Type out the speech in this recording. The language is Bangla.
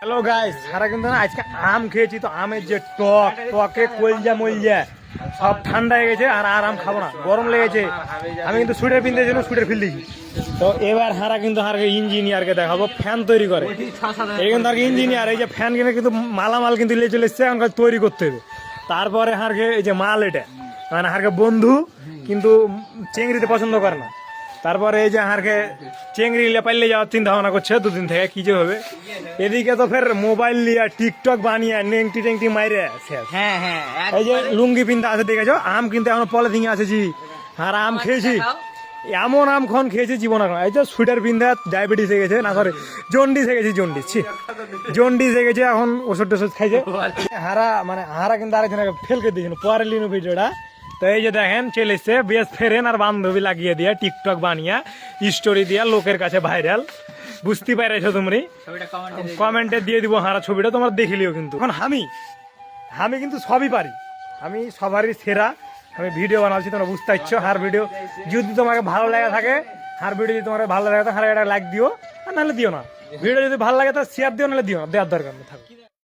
হ্যালো গাইস, সারা কিন্তু না আজকে আম খেয়েছি তো। আমের যে টক টকে কলজা মলজা সব ঠান্ডা হয়ে গেছে। আর আম খাবো না, গরম লেগেছে। আমি কিন্তু সুইটার পিনতে জন্য সুইটার ফিল দিয়েছি। তো এবার হারা কিন্তু ইঞ্জিনিয়ারকে দেখাবো ফ্যান তৈরি করে। এই কিন্তু আর ইঞ্জিনিয়ার, এই যে ফ্যান কিনে কিন্তু মালামাল কিন্তু নিয়ে চলে এসছে, এখন তৈরি করতে হবে। তারপরে হারকে এই যে মাল, এটা মানে হারকে বন্ধু কিন্তু চেংড়িতে পছন্দ করে না। তারপরে এই যে হারকে চেংড়ি পাইলে যাওয়ার চিন্তা ভাবনা করছে দুদিন থেকে, কি যে হবে। এদিকে তো ফের মোবাইল নিয়ে টিকটক বানিয়ে নেংটি টেংটি মাইরে শেষ। এই যে লুঙ্গি পিনতে আছে দেখেছো, আম কিন্তু এখন পলিথিনে আছেছি। আর আম খেয়েছি, এমন আম খন খেয়েছি জীবন। এখন এই যে সুইটার পিনতে ডায়াবেটিস হয়ে গেছে, না সরি জন্ডিস হয়ে গেছে। জন্ডিস হয়ে গেছে, এখন ওষুধ টষুধ খাইছে। হারা কিন্তু আরেকজনকে ফেল করে দিয়েছিল পরে লিনু ভিডিওটা। তো এই যে দেখেন চলে এসছে বেস্ট ফ্রেন্ড আর বান্ধবী লাগিয়ে দিয়ে টিকটক বানিয়ে স্টোরি দিয়া লোকের কাছে ভাইরাল। বুঝতে পারছো তুমি, কমেন্টে দিয়ে দিব হারা ছবিটা, তোমরা দেখিলিও। কিন্তু এখন আমি কিন্তু সবই পারি, আমি সবারই সেরা। আমি ভিডিও বানাচ্ছি, তোমরা বুঝতে পারছো। হার ভিডিও যদি তোমাকে ভালো লাগে থাকে, হার ভিডিও যদি তোমার ভালো লাগে থাকে, হার একটা লাইক দিও, আর নাহলে দিও না। ভিডিও যদি ভালো লাগে তো শেয়ার দিও, নাহলে দিও না, দেওয়ার দরকার নেই। থাকো।